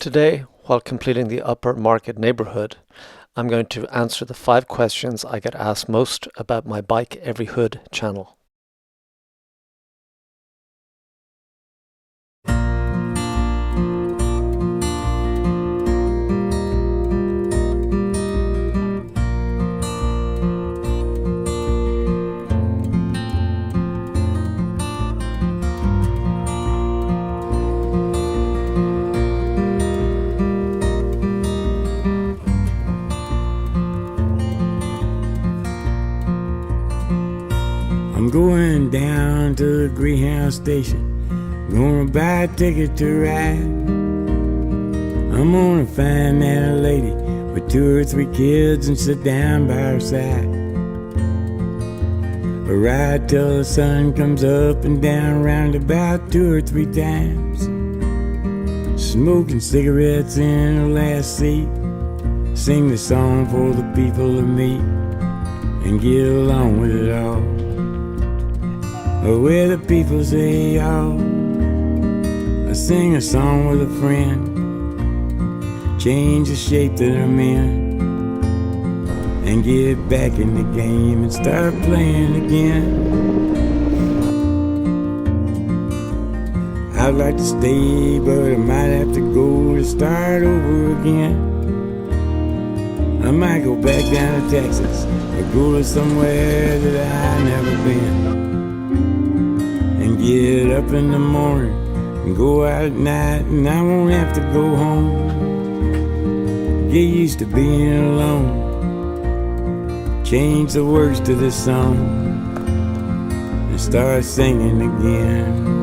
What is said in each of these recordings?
Today, while completing the Upper Market neighborhood, I'm going to answer the 5 questions I get asked most about my Bike Every Hood channel. I'm going down to the Greyhound station, gonna buy a ticket to ride. I'm gonna find that lady with 2 or 3 kids and sit down by her side. A ride till the sun comes up and down round about 2 or 3 times. Smoking cigarettes in the last seat, sing the song for the people to meet and get along with it all. Where the people say y'all, I sing a song with a friend, change the shape that I'm in, and get back in the game and start playing again. I'd like to stay, but I might have to go to start over again. I might go back down to Texas or go to somewhere that I've never been. Get up in the morning and go out at night, and I won't have to go home. Get used to being alone, change the words to this song, and start singing again.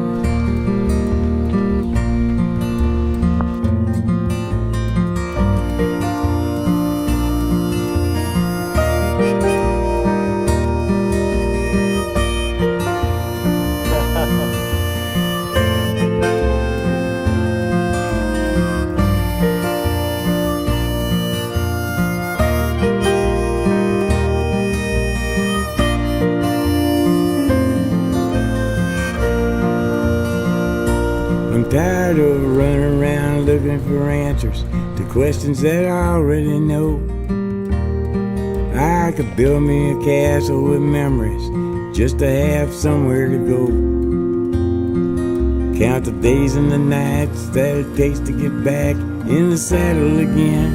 I'm tired of running around looking for answers to questions that I already know. I could build me a castle with memories just to have somewhere to go. Count the days and the nights that it takes to get back in the saddle again.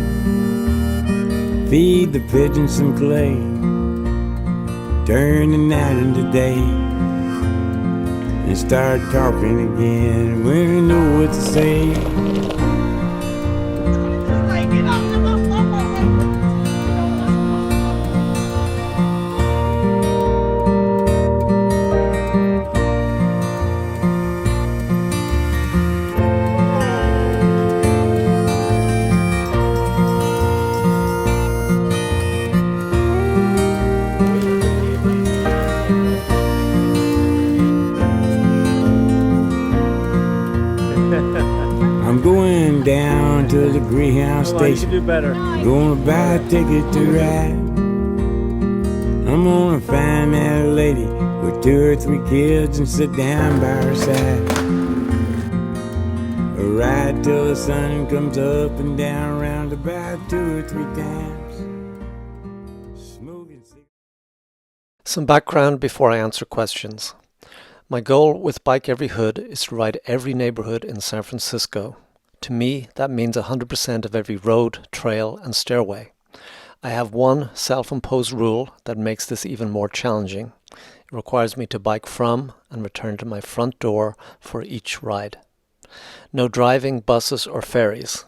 Feed the pigeons some clay, turn the night into day, and start talking again when we know what to say. I'm going down to the Greyhound station, gonna buy a ticket to ride. I'm gonna find that lady with 2 or 3 kids and sit down by her side. A ride till the sun comes up and down round about 2 or 3 times. Smoking cigarettes. Some background before I answer questions. My goal with Bike Every Hood is to ride every neighborhood in San Francisco. To me, that means 100% of every road, trail, and stairway. I have one self-imposed rule that makes this even more challenging. It requires me to bike from and return to my front door for each ride. No driving, buses, or ferries.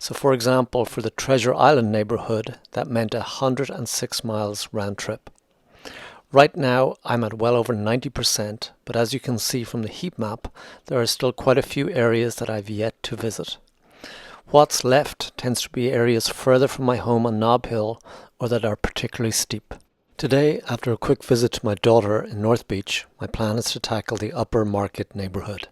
So for example, for the Treasure Island neighborhood, that meant 106 miles round trip. Right now, I'm at well over 90%, but as you can see from the heat map, there are still quite a few areas that I've yet to visit. What's left tends to be areas further from my home on Nob Hill or that are particularly steep. Today, after a quick visit to my daughter in North Beach, my plan is to tackle the Upper Market neighborhood.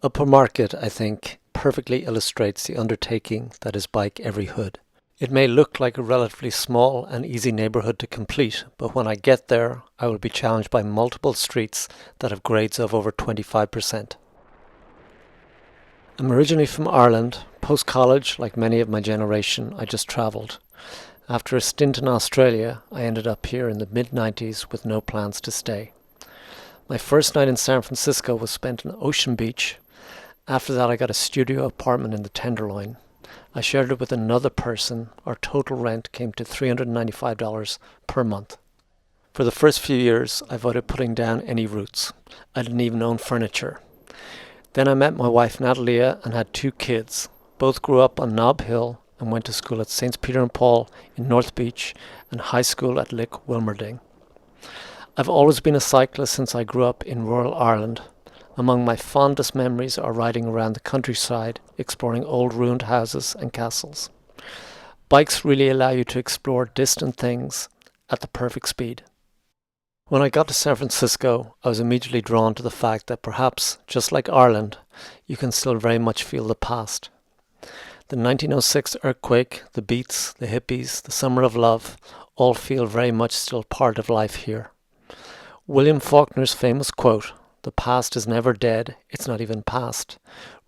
Upper Market, I think, perfectly illustrates the undertaking that is Bike Every Hood. It may look like a relatively small and easy neighborhood to complete, but when I get there, I will be challenged by multiple streets that have grades of over 25%. I'm originally from Ireland, Post-college, like many of my generation, I just travelled. After a stint in Australia, I ended up here in the mid-90s with no plans to stay. My first night in San Francisco was spent in Ocean Beach. After that, I got a studio apartment in the Tenderloin. I shared it with another person. Our total rent came to $395 per month. For the first few years, I avoided putting down any roots. I didn't even own furniture. Then I met my wife Natalia and had 2 kids. Both grew up on Nob Hill and went to school at St. Peter and Paul in North Beach and high school at Lick Wilmerding. I've always been a cyclist since I grew up in rural Ireland. Among my fondest memories are riding around the countryside, exploring old ruined houses and castles. Bikes really allow you to explore distant things at the perfect speed. When I got to San Francisco, I was immediately drawn to the fact that perhaps, just like Ireland, you can still very much feel the past. The 1906 earthquake, the beats, the hippies, the summer of love, all feel very much still part of life here. William Faulkner's famous quote, "The past is never dead, it's not even past,"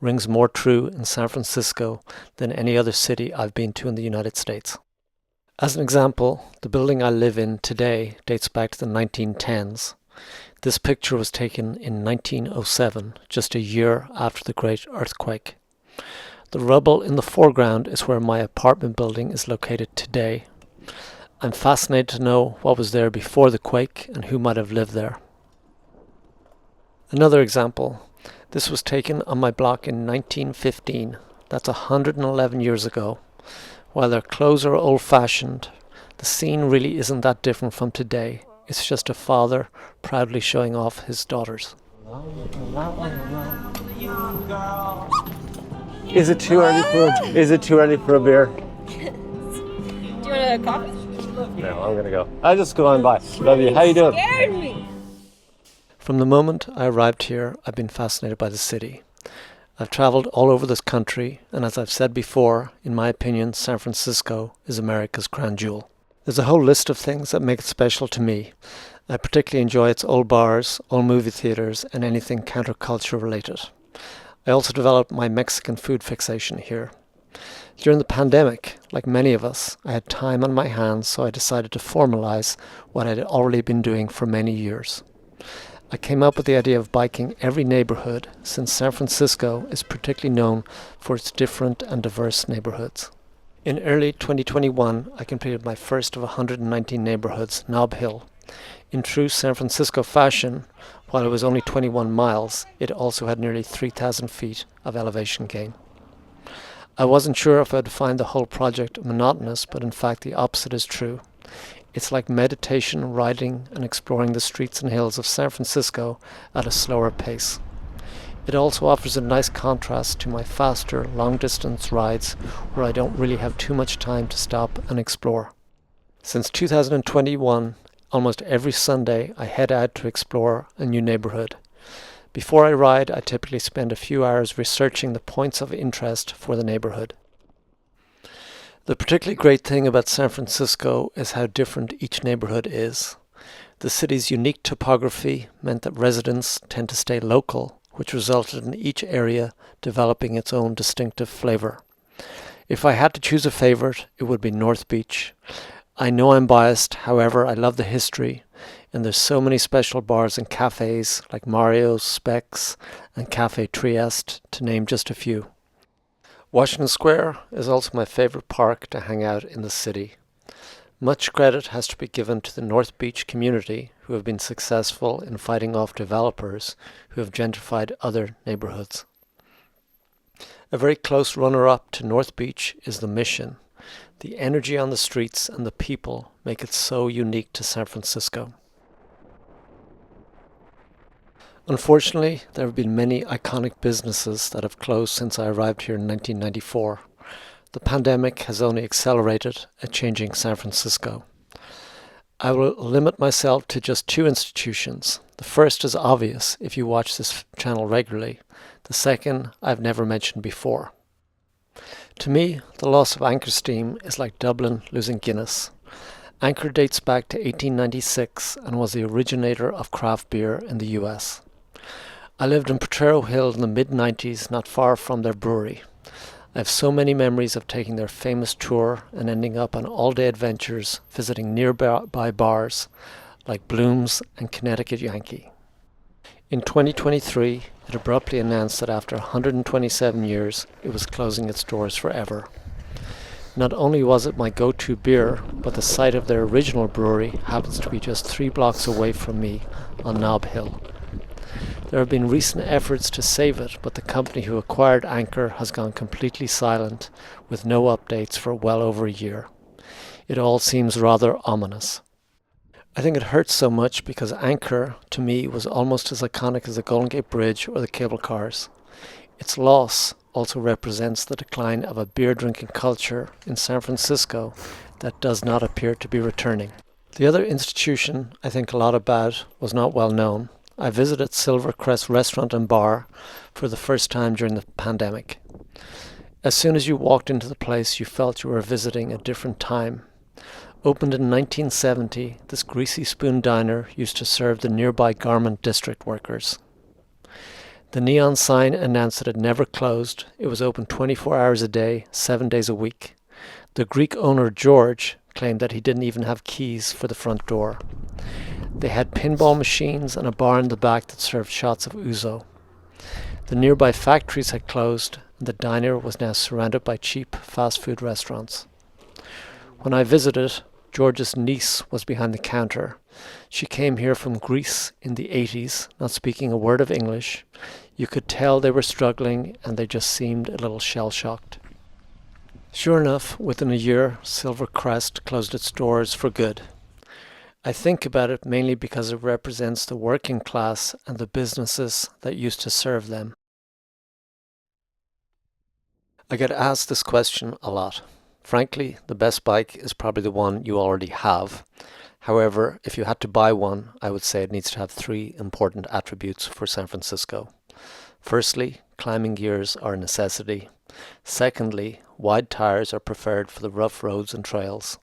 rings more true in San Francisco than any other city I've been to in the United States. As an example, the building I live in today dates back to the 1910s. This picture was taken in 1907, just a year after the Great Earthquake. The rubble in the foreground is where my apartment building is located today. I'm fascinated to know what was there before the quake and who might have lived there. Another example, this was taken on my block in 1915. That's 111 years ago. While their clothes are old-fashioned, the scene really isn't that different from today. It's just a father proudly showing off his daughters. Is it too early for a beer? Do you want a coffee? No, I'm gonna go. I'll just go on by. Love you. How you doing? Scared me. From the moment I arrived here, I've been fascinated by the city. I've traveled all over this country, and as I've said before, in my opinion, San Francisco is America's crown jewel. There's a whole list of things that make it special to me. I particularly enjoy its old bars, old movie theaters, and anything counterculture related. I also developed my Mexican food fixation here. During the pandemic, like many of us, I had time on my hands, so I decided to formalize what I had already been doing for many years. I came up with the idea of biking every neighborhood, since San Francisco is particularly known for its different and diverse neighborhoods. In early 2021, I completed my first of 119 neighborhoods, Nob Hill. In true San Francisco fashion, while it was only 21 miles, it also had nearly 3,000 feet of elevation gain. I wasn't sure if I'd find the whole project monotonous, but in fact the opposite is true. It's like meditation, riding and exploring the streets and hills of San Francisco at a slower pace. It also offers a nice contrast to my faster, long-distance rides where I don't really have too much time to stop and explore. Since 2021, almost every Sunday I head out to explore a new neighborhood. Before I ride, I typically spend a few hours researching the points of interest for the neighborhood. The particularly great thing about San Francisco is how different each neighborhood is. The city's unique topography meant that residents tend to stay local, which resulted in each area developing its own distinctive flavor. If I had to choose a favorite, it would be North Beach. I know I'm biased, however, I love the history, and there's so many special bars and cafes like Mario's, Specs, and Cafe Trieste, to name just a few. Washington Square is also my favorite park to hang out in the city. Much credit has to be given to the North Beach community, who have been successful in fighting off developers who have gentrified other neighborhoods. A very close runner-up to North Beach is the Mission. The energy on the streets and the people make it so unique to San Francisco. Unfortunately, there have been many iconic businesses that have closed since I arrived here in 1994. The pandemic has only accelerated a changing San Francisco. I will limit myself to just 2 institutions. The first is obvious if you watch this channel regularly. The second I've never mentioned before. To me, the loss of Anchor Steam is like Dublin losing Guinness. Anchor dates back to 1896 and was the originator of craft beer in the US. I lived in Potrero Hill in the mid-90s, not far from their brewery. I have so many memories of taking their famous tour and ending up on all-day adventures visiting nearby bars like Bloom's and Connecticut Yankee. In 2023, it abruptly announced that after 127 years, it was closing its doors forever. Not only was it my go-to beer, but the site of their original brewery happens to be just 3 blocks away from me on Nob Hill. There have been recent efforts to save it, but the company who acquired Anchor has gone completely silent, with no updates for well over a year. It all seems rather ominous. I think it hurts so much because Anchor, to me, was almost as iconic as the Golden Gate Bridge or the cable cars. Its loss also represents the decline of a beer-drinking culture in San Francisco that does not appear to be returning. The other institution I think a lot about was not well known. I visited Silvercrest Restaurant and Bar for the first time during the pandemic. As soon as you walked into the place, you felt you were visiting a different time. Opened in 1970, this greasy spoon diner used to serve the nearby garment district workers. The neon sign announced that it never closed. It was open 24 hours a day, 7 days a week. The Greek owner, George, claimed that he didn't even have keys for the front door. They had pinball machines and a bar in the back that served shots of ouzo. The nearby factories had closed, and the diner was now surrounded by cheap fast food restaurants. When I visited, George's niece was behind the counter. She came here from Greece in the 80s, not speaking a word of English. You could tell they were struggling, and they just seemed a little shell-shocked. Sure enough, within a year, Silvercrest closed its doors for good. I think about it mainly because it represents the working class and the businesses that used to serve them. I get asked this question a lot. Frankly, the best bike is probably the one you already have. However, if you had to buy one, I would say it needs to have 3 important attributes for San Francisco. Firstly, climbing gears are a necessity. Secondly, wide tires are preferred for the rough roads and trails.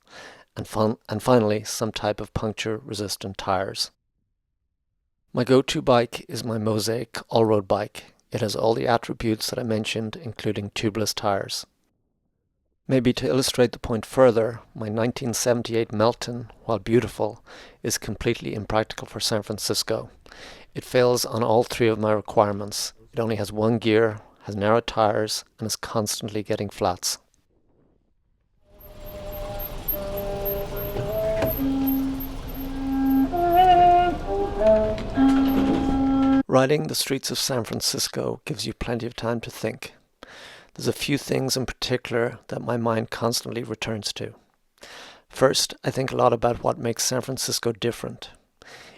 And finally, some type of puncture-resistant tires. My go-to bike is my Mosaic all-road bike. It has all the attributes that I mentioned, including tubeless tires. Maybe to illustrate the point further, my 1978 Melton, while beautiful, is completely impractical for San Francisco. It fails on all 3 of my requirements. It only has 1 gear, has narrow tires, and is constantly getting flats. Riding the streets of San Francisco gives you plenty of time to think. There's a few things in particular that my mind constantly returns to. First, I think a lot about what makes San Francisco different.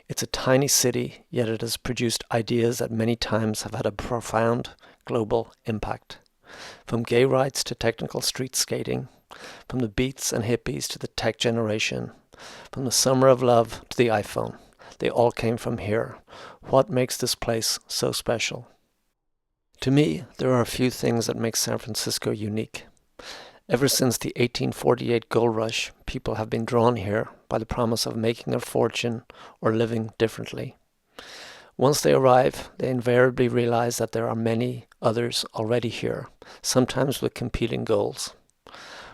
It's a tiny city, yet it has produced ideas that many times have had a profound global impact. From gay rights to technical street skating, from the Beats and hippies to the tech generation, from the summer of love to the iPhone. They all came from here. What makes this place so special? To me, there are a few things that make San Francisco unique. Ever since the 1848 gold rush, people have been drawn here by the promise of making their fortune or living differently. Once they arrive, they invariably realize that there are many others already here, sometimes with competing goals.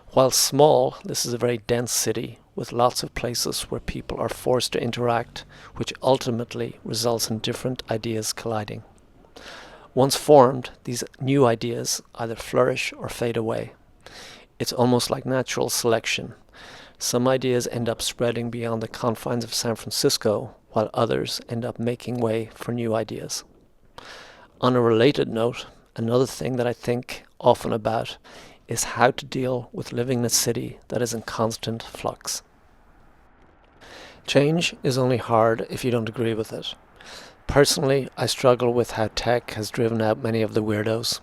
While small, this is a very dense city with lots of places where people are forced to interact, which ultimately results in different ideas colliding. Once formed, these new ideas either flourish or fade away. It's almost like natural selection. Some ideas end up spreading beyond the confines of San Francisco, while others end up making way for new ideas. On a related note, another thing that I think often about is how to deal with living in a city that is in constant flux. Change is only hard if you don't agree with it. Personally, I struggle with how tech has driven out many of the weirdos.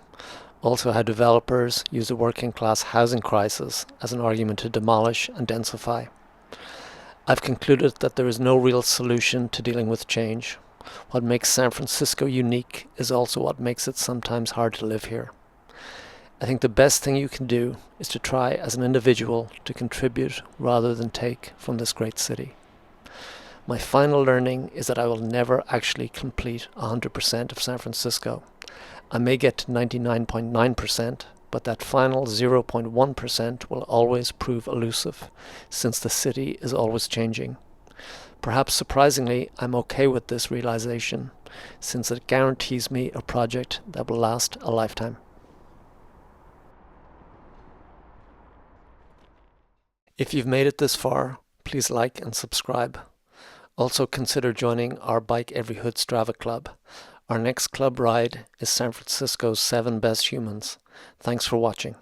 Also how developers use the working class housing crisis as an argument to demolish and densify. I've concluded that there is no real solution to dealing with change. What makes San Francisco unique is also what makes it sometimes hard to live here. I think the best thing you can do is to try as an individual to contribute rather than take from this great city. My final learning is that I will never actually complete 100% of San Francisco. I may get to 99.9%, but that final 0.1% will always prove elusive, since the city is always changing. Perhaps surprisingly, I'm okay with this realization, since it guarantees me a project that will last a lifetime. If you've made it this far, please like and subscribe. Also consider joining our Bike Every Hood Strava Club. Our next club ride is San Francisco's 7 Best Humans. Thanks for watching.